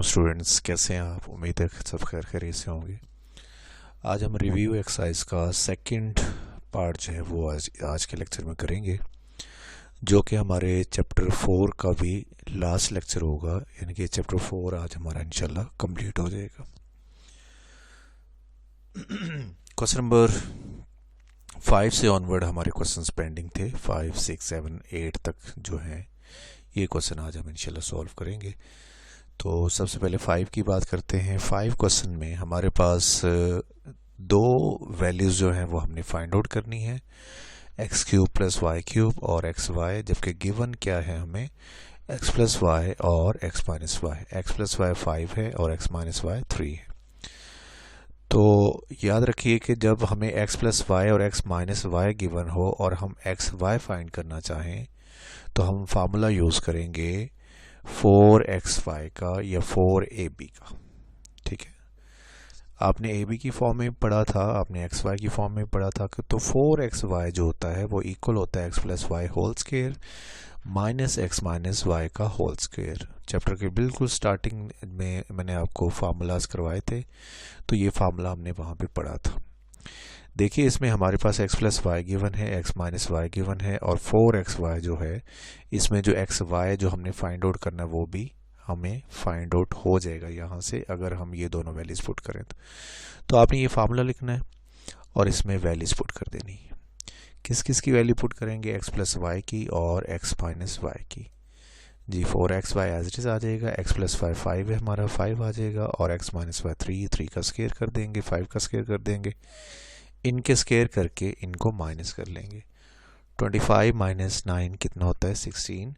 Students, कैसे हैं आप? उम्मीद है सब खैर खैरियत से होंगे। आज हम रिव्यू एक्सरसाइज का सेकंड पार्ट जो है वो आज के लेक्चर में करेंगे, जो कि हमारे चैप्टर 4 का भी लास्ट लेक्चर होगा। यानी कि चैप्टर 4 आज हमारा इंशाल्लाह कंप्लीट हो जाएगा। क्वेश्चन नंबर 5 से ऑनवर्ड हमारे क्वेश्चंस पेंडिंग थे। 5, 6, 7, 8 तक जो हैं ये क्वेश्चन आज हम इंशाल्लाह सॉल्व करेंगे। तो सबसे पहले 5 की बात करते हैं। 5 क्वेश्चन में हमारे पास दो वैल्यूज़ जो हैं वो हमने फाइंड आउट करनी है, x cube plus y cube और एक्स वाई, जबकि गिवन क्या है हमें एक्स प्लस वाई और x minus y. X plus y 5 है और एक्स माइनस वाई 3 है। तो याद रखिए कि जब हमें एक्स प्लस वाई और एक्स माइनस वाई गिवन हो और हम एक्स वाई फाइंड करना चाहें तो हम फार्मूला यूज़ करेंगे 4xy का या 4ab का। ठीक है, आपने ab की फॉर्म में पढ़ा था, आपने xy की फॉर्म में पढ़ा था। तो 4xy जो होता है वो इक्वल होता है x plus y whole square minus x minus y का होल स्क्वायर। चैप्टर के बिल्कुल स्टार्टिंग में मैंने आपको फार्मूलाज करवाए थे, तो ये फार्मूला हमने वहाँ पे पढ़ा था। देखिए, इसमें हमारे पास x प्लस वाई गिवन है, x माइनस वाई गिवन है और 4xy जो है, इसमें जो xy जो हमने फाइंड आउट करना है वो भी हमें फाइंड आउट हो जाएगा यहाँ से, अगर हम ये दोनों वैल्यूज पुट करें तो आपने ये फार्मूला लिखना है और इसमें वैल्यूज पुट कर देनी है। किस किस की वैल्यू पुट करेंगे? x प्लस वाई की और x माइनस वाई की। जी, 4xy एज इट इज़ आ जाएगा, x प्लस वाई 5 है हमारा, 5 आ जाएगा, और x माइनस वाई 3 का स्क्वायर कर देंगे, 5 का स्क्वायर कर देंगे, इनके स्क्वायर करके इनको माइनस कर लेंगे। 25 माइनस 9 कितना होता है? 16।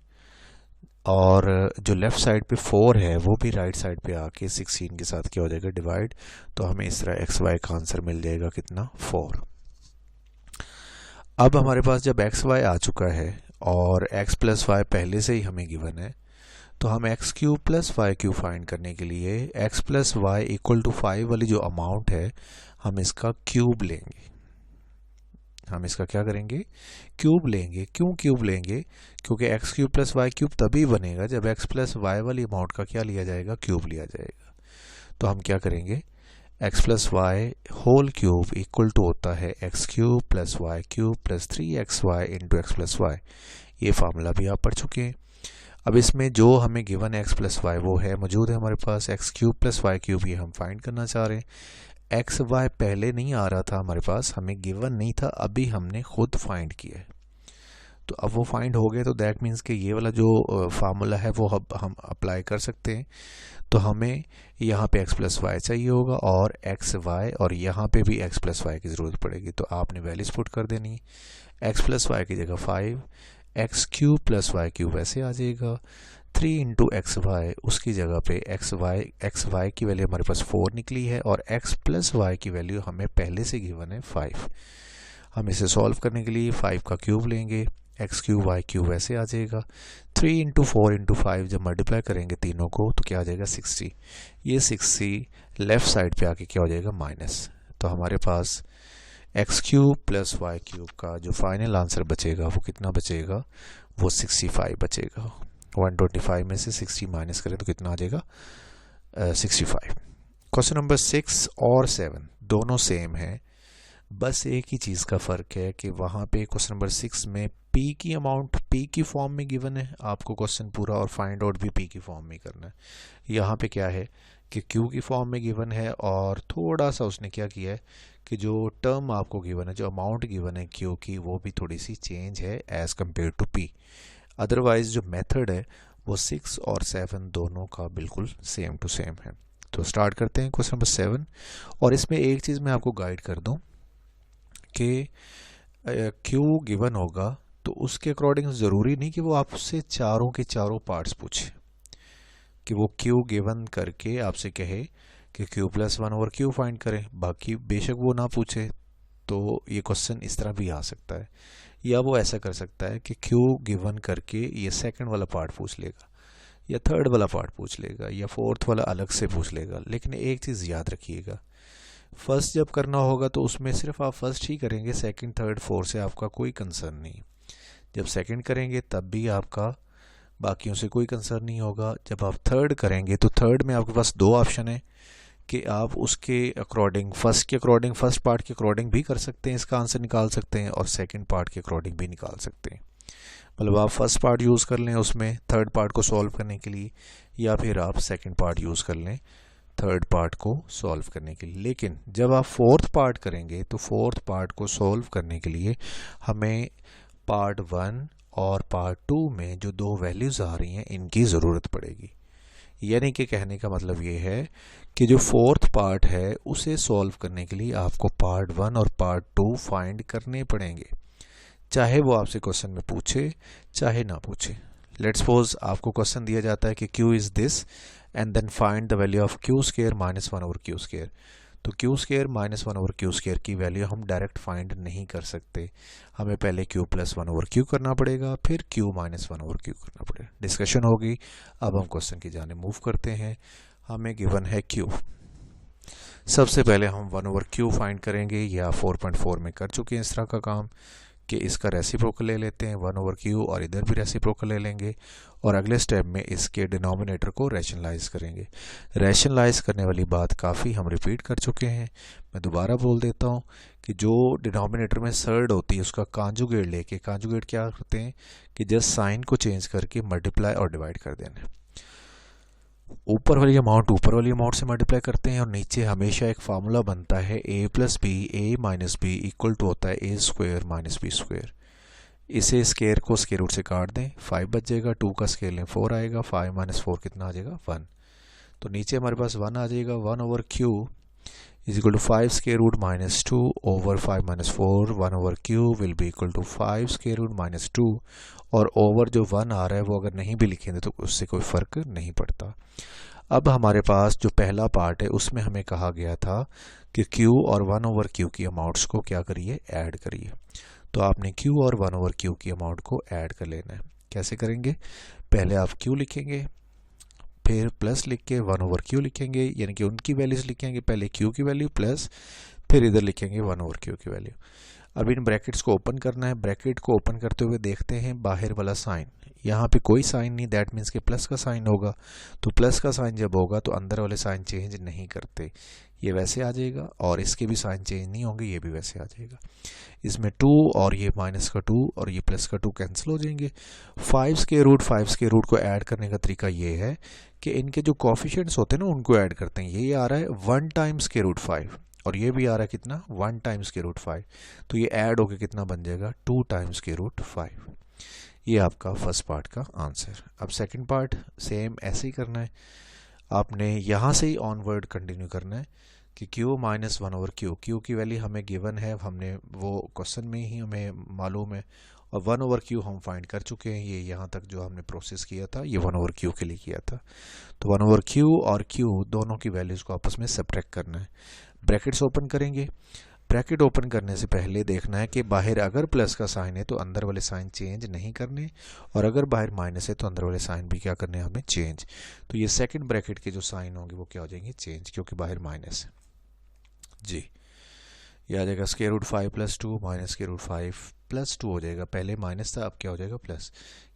और जो लेफ़्ट साइड पे 4 है वो भी राइट साइड पे आके 16 के साथ क्या हो जाएगा? डिवाइड। तो हमें इस तरह एक्स वाई का आंसर मिल जाएगा कितना? 4। अब हमारे पास जब एक्स वाई आ चुका है और एक्स प्लस वाई पहले से ही हमें गिवन है, तो हम x cube plus y cube find करने के लिए x plus y equal to 5 वाली जो अमाउंट है हम इसका क्यूब लेंगे। हम इसका क्या करेंगे? क्यूब लेंगे। क्यों क्यूब लेंगे? क्योंकि x cube plus y cube तभी बनेगा जब एक्स प्लस वाई वाली अमाउंट का क्या लिया जाएगा? क्यूब लिया जाएगा। तो हम क्या करेंगे? X plus y whole cube equal to होता है x cube plus y cube plus 3xy into x plus y. ये फार्मूला भी आप पढ़ चुके हैं। अब इसमें जो हमें गिवन है एक्स प्लस वाई वो है मौजूद है हमारे पास, x cube plus y cube ये हम फाइंड करना चाह रहे हैं। एक्स वाई पहले नहीं आ रहा था हमारे पास, हमें गिवन नहीं था, अभी हमने खुद फाइंड किया है। तो अब वो फाइंड हो गए, तो दैट मीन्स कि ये वाला जो फार्मूला है वो हम अप्लाई कर सकते हैं। तो हमें यहाँ पे एक्स प्लस वाई चाहिए होगा और एक्स वाई, और यहाँ पे भी एक्स प्लस वाई की ज़रूरत पड़ेगी। तो आपने वैल्यूज पुट कर देनी है। एक्स प्लस वाई की जगह 5, x cube plus y cube ऐसे आ जाएगा, 3 इंटू एक्स वाई, उसकी जगह पे एक्स वाई की वैल्यू हमारे पास 4 निकली है और एक्स प्लस वाई की वैल्यू हमें पहले से गिवन है 5। हम इसे सॉल्व करने के लिए 5 का क्यूब लेंगे, एक्स क्यूब वाई क्यूब ऐसे आ जाएगा। 3 इंटू 4 इंटू 5 जब मल्टीप्लाई करेंगे तीनों को तो क्या आ जाएगा? 60। ये 60 लेफ़्ट साइड पे आके क्या हो जाएगा? माइनस। तो हमारे पास x cube plus y cube का जो फाइनल आंसर बचेगा वो कितना बचेगा? वो 65 बचेगा। 125 में से 60 माइनस करें तो कितना आ जाएगा? 65। क्वेश्चन नंबर 6 और 7 दोनों सेम है, बस एक ही चीज़ का फ़र्क है कि वहाँ पे क्वेश्चन नंबर 6 में p की अमाउंट p की फॉर्म में गिवन है, आपको क्वेश्चन पूरा और फाइंड आउट भी p की फॉर्म में करना है। यहाँ पे क्या है कि q की फॉर्म में गिवन है, और थोड़ा सा उसने क्या किया है कि जो टर्म आपको गिवन है, जो अमाउंट गिवन है q की, वो भी थोड़ी सी चेंज है as compare to p। Otherwise जो मेथड है वो 6 और 7 दोनों का बिल्कुल सेम टू सेम है। तो स्टार्ट करते हैं क्वेश्चन नंबर 7। और इसमें एक चीज़ मैं आपको गाइड कर दूं कि क्यू गिवन होगा तो उसके अकॉर्डिंग ज़रूरी नहीं कि वो आपसे चारों के चारों पार्ट्स पूछे, कि वो क्यू गिवन करके आपसे कहे कि Q plus 1 over Q find करें, बाकी बेशक वो ना पूछे। तो ये क्वेश्चन इस तरह भी आ सकता है, या वो ऐसा कर सकता है कि क्यू गिवन करके ये सेकंड वाला पार्ट पूछ लेगा, या थर्ड वाला पार्ट पूछ लेगा, या फोर्थ वाला अलग से पूछ लेगा। लेकिन एक चीज़ याद रखिएगा, फर्स्ट जब करना होगा तो उसमें सिर्फ आप फर्स्ट ही करेंगे, सेकंड थर्ड फोर्थ से आपका कोई कंसर्न नहीं। जब सेकंड करेंगे तब भी आपका बाकियों से कोई कंसर्न नहीं होगा। जब आप थर्ड करेंगे तो थर्ड में आपके पास दो ऑप्शन है कि आप उसके अकॉर्डिंग फर्स्ट पार्ट के अकॉर्डिंग भी कर सकते हैं, इसका आंसर निकाल सकते हैं, और सेकंड पार्ट के अकॉर्डिंग भी निकाल सकते हैं। मतलब आप फर्स्ट पार्ट यूज़ कर लें उसमें थर्ड पार्ट को सॉल्व करने के लिए, या फिर आप सेकंड पार्ट यूज़ कर लें थर्ड पार्ट को सॉल्व करने के लिए। लेकिन जब आप फोर्थ पार्ट करेंगे तो फोर्थ पार्ट को सॉल्व करने के लिए हमें पार्ट 1 और पार्ट 2 में जो दो वैल्यूज़ आ रही हैं इनकी ज़रूरत पड़ेगी। यानी कि कहने का मतलब ये है कि जो फोर्थ पार्ट है उसे सॉल्व करने के लिए आपको पार्ट 1 और पार्ट 2 फाइंड करने पड़ेंगे, चाहे वो आपसे क्वेश्चन में पूछे चाहे ना पूछे। लेट्स सपोज आपको क्वेश्चन दिया जाता है कि Q is this and then find the value of Q square minus 1 over Q square. तो Q square minus 1 over Q square की वैल्यू हम डायरेक्ट फाइंड नहीं कर सकते, हमें पहले क्यू प्लस 1 ओवर क्यू करना पड़ेगा, फिर क्यू माइनस 1 ओवर क्यू करना पड़ेगा। डिस्कशन होगी। अब हम क्वेश्चन की जाने मूव करते हैं। हमें गिवन है क्यू। सबसे पहले हम 1 ओवर क्यू फाइंड करेंगे, या 4.4 में कर चुके हैं इस तरह का काम कि इसका रेसिप्रोकल ले लेते हैं 1 ओवर क्यू, और इधर भी रेसिप्रोकल ले लेंगे, और अगले स्टेप में इसके डिनोमिनेटर को रैशनलाइज करेंगे। रैशनलाइज करने वाली बात काफ़ी हम रिपीट कर चुके हैं, मैं दोबारा बोल देता हूँ कि जो डिनोमिनेटर में सर्ड होती है उसका कांजुगेट लेके, कांजुगेट क्या करते हैं कि जस्ट साइन को चेंज करके मल्टीप्लाई और डिवाइड कर देना। ऊपर वाली अमाउंट ऊपर वाली अमाउंट से मल्टीप्लाई करते हैं, और नीचे हमेशा एक फार्मूला बनता है a plus b, a minus b equal to होता है a square minus B square. इसे स्केयर को स्केयर रूट से काट दें, 5 बच जाएगा, 2 का स्केयर लें 4 आएगा, 5 माइनस 4 कितना आ जाएगा 1। तो नीचे हमारे पास 1 आ जाएगा। 1 over q is equal to 5 square root minus 2 over 5 minus 4। 1 over q will be equal to 5 square root minus 2, और ओवर जो 1 आ रहा है वो अगर नहीं भी लिखेंगे तो उससे कोई फ़र्क नहीं पड़ता। अब हमारे पास जो पहला पार्ट है उसमें हमें कहा गया था कि q और 1 ओवर q की अमाउंट्स को क्या करिए, ऐड करिए। तो आपने q और 1 ओवर q की अमाउंट को ऐड कर लेना है। कैसे करेंगे? पहले आप q लिखेंगे, फिर प्लस लिख के 1 ओवर q लिखेंगे, यानी कि उनकी वैल्यूज लिखेंगे, पहले q की वैल्यू प्लस, फिर इधर लिखेंगे 1 ओवर q की वैल्यू। अब इन ब्रैकेट्स को ओपन करना है। ब्रैकेट को ओपन करते हुए देखते हैं बाहर वाला साइन, यहाँ पे कोई साइन नहीं, दैट मीन्स कि प्लस का साइन होगा। तो प्लस का साइन जब होगा तो अंदर वाले साइन चेंज नहीं करते, ये वैसे आ जाएगा, और इसके भी साइन चेंज नहीं होंगे, ये भी वैसे आ जाएगा। इसमें 2 और ये माइनस का 2 और ये प्लस का 2 कैंसिल हो जाएंगे। 5 के रूट को ऐड करने का तरीका ये है कि इनके जो कोफिशिएंट्स होते हैं ना उनको ऐड करते हैं। ये आ रहा है 1 टाइम्स के रूट 5, और ये भी आ रहा है कितना 1 टाइम्स के रूट 5, तो ये ऐड होकर कितना बन जाएगा 2 टाइम्स के रूट 5। ये आपका फर्स्ट पार्ट का आंसर। अब सेकंड पार्ट सेम ऐसे ही करना है, आपने यहाँ से ही ऑनवर्ड कंटिन्यू करना है कि q माइनस 1 ओवर q की वैल्यू हमें गिवन है, हमने वो क्वेश्चन में ही हमें मालूम है, और 1 ओवर q हम फाइंड कर चुके हैं। ये यहाँ तक जो हमने प्रोसेस किया था ये 1 ओवर q के लिए किया था। तो 1 ओवर q और q दोनों की वैल्यूज़ को आपस में सब्ट्रैक्ट करना है। ब्रैकेट्स ओपन करेंगे। ब्रैकेट ओपन करने से पहले देखना है कि बाहर अगर प्लस का साइन है तो अंदर वाले साइन चेंज नहीं करने, और अगर बाहर माइनस है तो अंदर वाले साइन भी क्या करने हैं हमें, चेंज। तो ये सेकंड ब्रैकेट के जो साइन होंगे वो क्या हो जाएंगे, चेंज, क्योंकि बाहर माइनस है। जी, ये आ जाएगा square root 5 plus 2 minus square root 5 plus 2 हो जाएगा। पहले माइनस था, अब क्या हो जाएगा प्लस।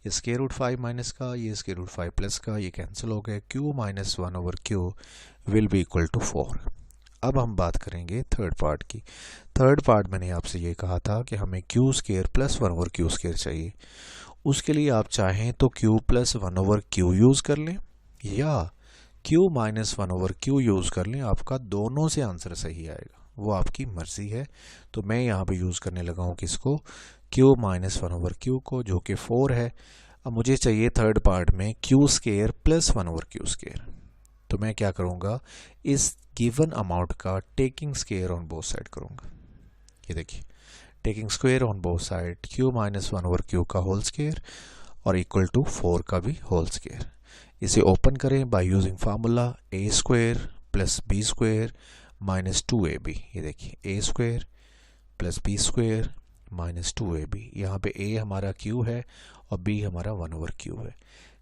ये स्क्वायर रूट 5 माइनस का, ये स्क्वायर रूट 5 प्लस का, ये कैंसिल हो गया। q minus 1 over q will be equal to 4। अब हम बात करेंगे थर्ड पार्ट की। थर्ड पार्ट मैंने आपसे ये कहा था कि हमें q square plus 1 over Q square चाहिए। उसके लिए आप चाहें तो q plus 1 over q use कर लें, या q minus 1 over q use कर लें। आपका दोनों से आंसर सही आएगा, वो आपकी मर्ज़ी है। तो मैं यहाँ पे यूज़ करने लगा हूँ किसको, क्यू माइनस 1 ओवर क्यू को, जो कि 4 है। अब मुझे चाहिए थर्ड पार्ट में q square plus 1 over Q square. तो मैं क्या करूँगा, इस गिवन अमाउंट का taking square on both side करूँगा। ये देखिए, taking square on both side, q minus 1 over q का होल स्क्वायर और इक्वल टू 4 का भी होल स्क्वायर। इसे ओपन करें by using formula a square plus B square minus 2ab। ये देखिए, a square plus B square minus 2ab। यहाँ पे a हमारा q है और b हमारा 1 ओवर q है।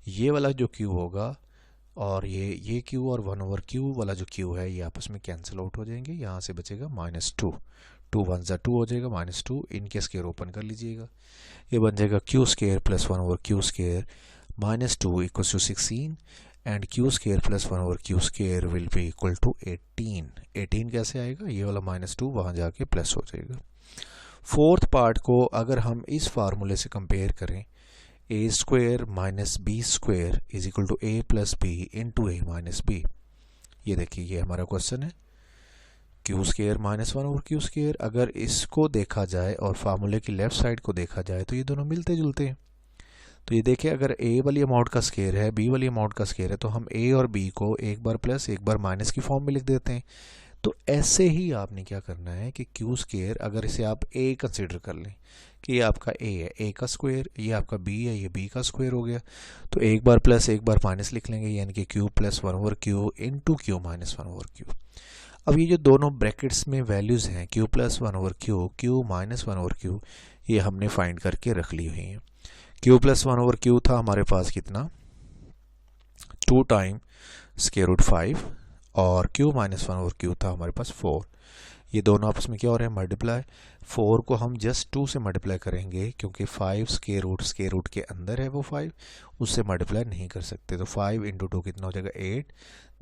ये वाला जो q होगा और ये q और 1 ओवर q वाला जो q है ये आपस में कैंसिल आउट हो जाएंगे। यहाँ से बचेगा माइनस 2, 2 1 ज़ा 2 हो जाएगा, माइनस 2। इनके स्क्वायर ओपन कर लीजिएगा, ये बन जाएगा q square plus 1 over q square -2 equals to 16 and q square plus 1 over q square will be equal to 18। 18 कैसे आएगा? ये वाला -2 वहाँ जाके प्लस हो जाएगा। फोर्थ पार्ट को अगर हम इस फार्मूले से कंपेयर करें, a square minus b square is equal to a plus b into a minus b. ये देखिए, ये हमारा क्वेश्चन है। q square minus 1 over q square, अगर इसको देखा जाए और फार्मूले की लेफ्ट साइड को देखा जाए तो ये दोनों मिलते जुलते हैं। तो ये देखिए, अगर a वाली अमाउंट का स्केयर है, b वाली अमाउंट का स्केयर है, तो हम a और b को एक बार प्लस एक बार माइनस की फॉर्म में लिख देते हैं। तो ऐसे ही आपने क्या करना है कि q स्केयर, अगर इसे आप a कंसिडर कर लें कि ये आपका a है, a का स्क्वायर, ये आपका b है, ये b का स्क्वायर हो गया, तो एक बार प्लस एक बार माइनस लिख लेंगे, यानी कि q plus 1 over q into q minus 1 over q। अब ये जो दोनों ब्रैकेट्स में वैल्यूज़ हैं q plus 1 over q, q minus 1 over q, ये हमने फाइंड करके रख ली हुई हैं। q प्लस 1 ओवर q था हमारे पास कितना? 2 टाइम स्क्वायर रूट 5, और q माइनस 1 ओवर q था हमारे पास 4। ये दोनों आपस में क्या हो रहे हैं? मल्टीप्लाई। 4 को हम जस्ट 2 से मल्टीप्लाई करेंगे क्योंकि 5 स्क्वायर रूट के अंदर है वो 5, उससे मल्टीप्लाई नहीं कर सकते। तो 5 इंटू 2 कितना हो जाएगा? 8।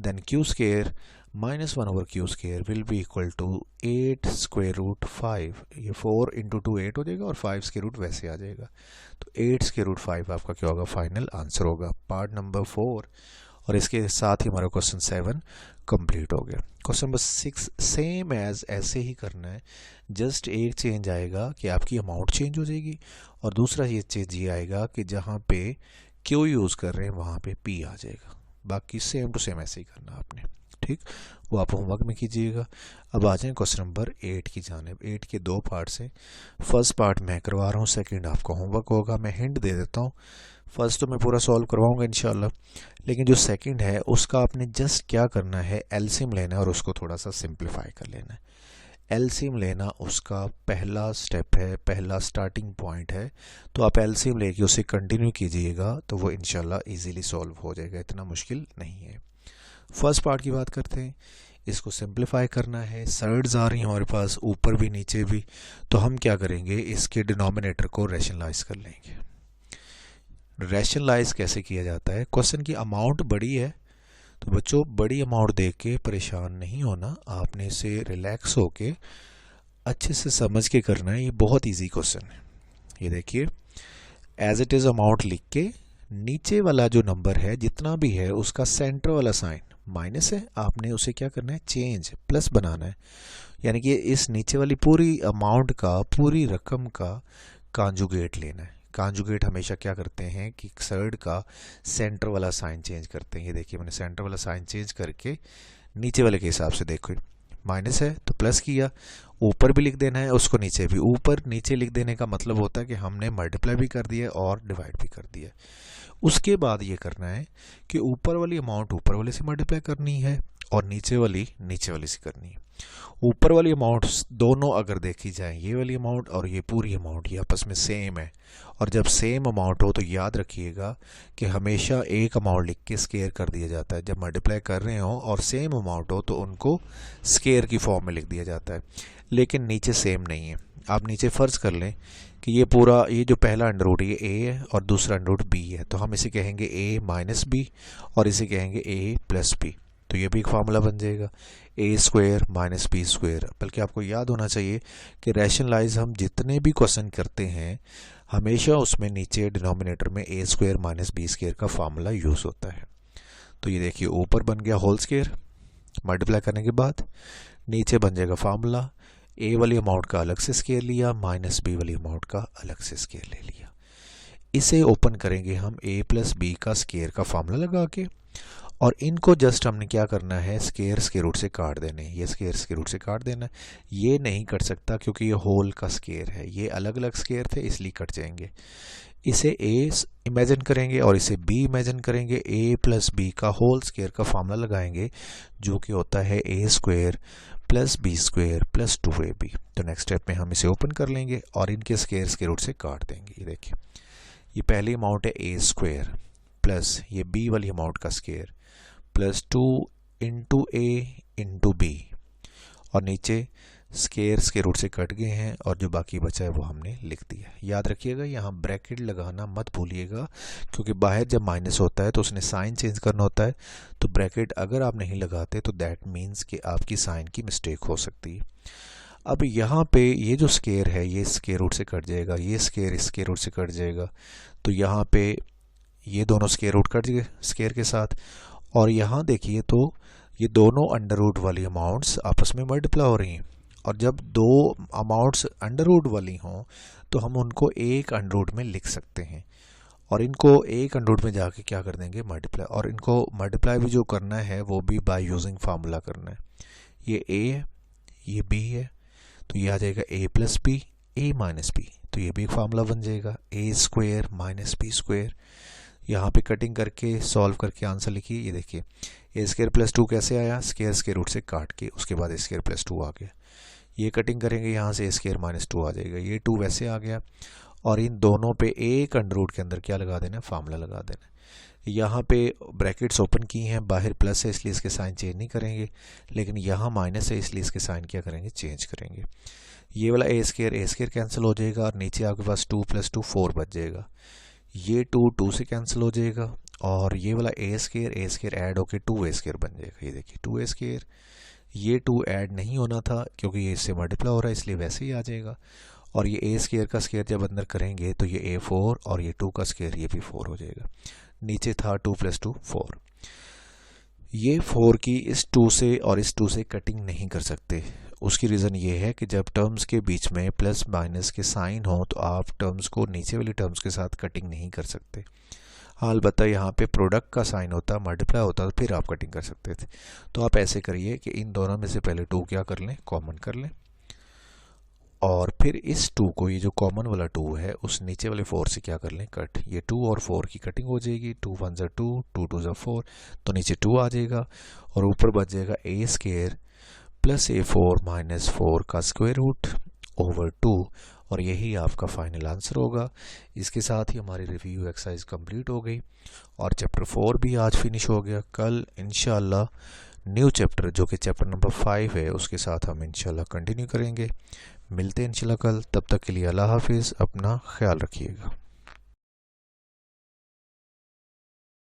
Then q square minus 1 over q square will be equal to 8 square root 5। ये 4 इंटू 2 8 हो जाएगा और 5 स्क्वायर रूट वैसे आ जाएगा। तो 8 स्क्वायर रूट 5 आपका क्या होगा? फाइनल आंसर होगा, पार्ट नंबर 4। और इसके साथ ही हमारा क्वेश्चन 7 कंप्लीट हो गया। क्वेश्चन नंबर 6 सेम एज ऐसे ही करना है, जस्ट एक चेंज आएगा कि आपकी अमाउंट चेंज हो जाएगी, और दूसरा ये चेंज ये आएगा कि जहाँ पे क्यू यूज़ कर रहे हैं वहाँ पे पी आ जाएगा। बाकी सेम टू सेम ऐसे ही करना आपने, ठीक? वो आप होमवर्क में कीजिएगा। अब आ जाएँ क्वेश्चन नंबर 8 की जानिब। 8 के 2 पार्ट्स हैं। फर्स्ट पार्ट मैं करवा रहा हूँ, सेकंड आपका होमवर्क होगा। मैं हिंट दे देता हूँ, फर्स्ट तो मैं पूरा सॉल्व करवाऊंगा इंशाल्लाह, लेकिन जो सेकंड है उसका आपने जस्ट क्या करना है? एलसीएम लेना है और उसको थोड़ा सा सिंप्लीफाई कर लेना है। एलसीएम लेना उसका पहला स्टेप है, पहला स्टार्टिंग पॉइंट है। तो आप एलसीएम लेके उसे कंटिन्यू कीजिएगा तो वो इंशाल्लाह इजीली सॉल्व हो जाएगा, इतना मुश्किल नहीं है। फर्स्ट पार्ट की बात करते हैं। इसको सिंप्लीफाई करना है, साइड्स आ रही हैं हमारे पास, ऊपर भी नीचे भी। तो हम क्या करेंगे? इसके डिनोमिनेटर को रैशनलाइज कर लेंगे। रैशनलाइज कैसे किया जाता है? क्वेश्चन की अमाउंट बड़ी है तो बच्चों बड़ी अमाउंट देख के परेशान नहीं होना, आपने इसे रिलैक्स होके अच्छे से समझ के करना है। ये बहुत इजी क्वेश्चन है। ये देखिए, एज इट इज़ अमाउंट लिख के नीचे वाला जो नंबर है जितना भी है उसका सेंटर वाला साइन माइनस है, आपने उसे क्या करना है? चेंज, प्लस बनाना है। यानी कि इस नीचे वाली पूरी अमाउंट का, पूरी रकम का कॉन्जुगेट लेना है। कॉन्जुगेट हमेशा क्या करते हैं कि साइड का सेंटर वाला साइन चेंज करते हैं। ये देखिए, मैंने सेंटर वाला साइन चेंज करके नीचे वाले के हिसाब से, देखो माइनस है तो प्लस किया, ऊपर भी लिख देना है उसको, नीचे भी। ऊपर नीचे लिख देने का मतलब होता है कि हमने मल्टीप्लाई भी कर दिया और डिवाइड भी कर दिया। उसके बाद ये करना है कि ऊपर वाली अमाउंट ऊपर वाले से मल्टीप्लाई करनी है और नीचे वाली से करनी है। ऊपर वाली अमाउंट दोनों अगर देखी जाए, ये वाली अमाउंट और ये पूरी अमाउंट, ये आपस में सेम है। और जब सेम अमाउंट हो तो याद रखिएगा कि हमेशा एक अमाउंट लिख के स्केयर कर दिया जाता है। जब मल्टीप्लाई कर रहे हो और सेम अमाउंट हो तो उनको स्केयर की फॉर्म में लिख दिया जाता है, लेकिन नीचे सेम नहीं है। आप नीचे फ़र्ज़ कर लें कि ये पूरा, ये जो पहला अंडर रूट ये a है और दूसरा अंडर रूट b है, तो हम इसे कहेंगे a माइनस b और इसे कहेंगे a प्लस b। तो ये भी एक फार्मूला बन जाएगा, a square minus b square. बल्कि आपको याद होना चाहिए कि रैशनलाइज हम जितने भी क्वेश्चन करते हैं हमेशा उसमें नीचे डिनोमिनेटर में a square minus b square का फार्मूला यूज़ होता है। तो ये देखिए, ऊपर बन गया होल स्क्वायर मल्टीप्लाई करने के बाद, नीचे बन जाएगा फार्मूला, ए वाली अमाउंट का अलग से स्केयर लिया, माइनस बी वाली अमाउंट का अलग से स्केयर ले लिया। इसे ओपन करेंगे हम a प्लस बी का स्केयर का फार्मूला लगा के, और इनको जस्ट हमने क्या करना है? स्केयर स्केयर रूट से काट देने हैं। ये स्केयर स्केयर रूट से काट देना है। ये नहीं कट सकता क्योंकि ये होल का स्केयर है, ये अलग अलग स्केयर थे इसलिए कट जाएंगे। इसे a इमेजिन करेंगे और इसे b इमेजिन करेंगे। a प्लस बी का होल स्केयर का फार्मूला लगाएंगे जो कि होता है a square plus B square plus 2ab। तो नेक्स्ट स्टेप में हम इसे ओपन कर लेंगे और इनके स्केयर स्केयर रूट से काट देंगे। ये देखिए, ये पहली अमाउंट है a स्क्वायर प्लस ये b वाली अमाउंट का square plus 2 into a into b, और नीचे स्केयर रूट से कट गए हैं और जो बाकी बचा है वो हमने लिख दिया। याद रखिएगा यहाँ ब्रैकेट लगाना मत भूलिएगा, क्योंकि बाहर जब माइनस होता है तो उसने साइन चेंज करना होता है। तो ब्रैकेट अगर आप नहीं लगाते तो दैट मीन्स कि आपकी साइन की मिस्टेक हो सकती है। अब यहाँ पे ये जो स्केयर है ये स्केयर रूट से कट जाएगा, ये स्केयर रूट से कट जाएगा, तो यहाँ पे ये दोनों स्केयर रूट कट गए स्केयर के साथ। और यहाँ देखिए तो ये दोनों अंडर रूट वाली अमाउंट्स आपस में मल्टीप्लाई हो रही हैं, और जब दो अमाउंट्स अंडर रूट वाली हों तो हम उनको एक अंडर रूट में लिख सकते हैं, और इनको एक अंडर रूट में जाके क्या कर देंगे मल्टीप्लाई, और इनको मल्टीप्लाई भी जो करना है वो भी बाय यूजिंग फार्मूला करना है। ये a है, ये b है, तो ये आ जाएगा a plus B a minus B, तो ये भी एक फार्मूला बन जाएगा a square minus B square. यहाँ पे कटिंग करके सॉल्व करके आंसर लिखिए। ये देखिए ए स्क्वायर प्लस 2 कैसे आया, स्केयर रूट से काट के उसके बाद ए स्क्वायर प्लस 2 आ गया। ये कटिंग करेंगे यहाँ से ए स्क्वायर माइनस 2 आ जाएगा, ये 2 वैसे आ गया, और इन दोनों पे एक अंडर रूट के अंदर क्या लगा देना, फार्मूला लगा देना। यहाँ पे ब्रैकेट्स ओपन की हैं, बाहर प्लस है इसलिए इसके साइन चेंज नहीं करेंगे, लेकिन यहाँ माइनस है इसलिए इसके साइन क्या करेंगे, चेंज करेंगे। ये वाला ए स्क्वायर कैंसिल हो जाएगा, और नीचे आपके पास 2 प्लस 2 4 बच जाएगा। ये 2 से कैंसिल हो जाएगा, और ये वाला ए स्क्वायर ऐड होके 2a स्क्वायर बन जाएगा। ये देखिए 2a स्क्वायर, ये 2 ऐड नहीं होना था क्योंकि ये इससे मल्टीप्लाई हो रहा है इसलिए वैसे ही आ जाएगा। और ये ए स्क्वायर का स्क्वायर जब अंदर करेंगे तो ये a4, और ये 2 का स्क्वायर ये भी 4 हो जाएगा। नीचे था 2 प्लस 2 4। ये 4 की इस 2 से और इस 2 से कटिंग नहीं कर सकते। उसकी रीज़न ये है कि जब टर्म्स के बीच में प्लस माइनस के साइन हो तो आप टर्म्स को नीचे वाली टर्म्स के साथ कटिंग नहीं कर सकते। हाँ अलबत्ता यहाँ पे प्रोडक्ट का साइन होता, मल्टीप्लाई होता तो फिर आप कटिंग कर सकते थे। तो आप ऐसे करिए कि इन दोनों में से पहले 2 क्या कर लें, कॉमन कर लें, और फिर इस 2 को, ये जो कॉमन वाला 2 है, उस नीचे वाले 4 से क्या कर लें, कट। ये 2 और 4 की कटिंग हो जाएगी, 2 1 ज़ा 2, 2 2 ज़ा 4, तो नीचे 2 आ जाएगा, और ऊपर बच जाएगा ए स्क्वायर प्लस a4 माइनस 4 का स्क्वायर रूट ओवर 2, और यही आपका फाइनल आंसर होगा। इसके साथ ही हमारी रिव्यू एक्सरसाइज कंप्लीट हो गई, और चैप्टर 4 भी आज फिनिश हो गया। कल इंशाल्लाह न्यू चैप्टर जो कि चैप्टर नंबर 5 है उसके साथ हम इंशाल्लाह कंटिन्यू करेंगे। मिलते हैं इंशाल्लाह कल, तब तक के लिए अल्लाह हाफिज़, अपना ख्याल रखिएगा।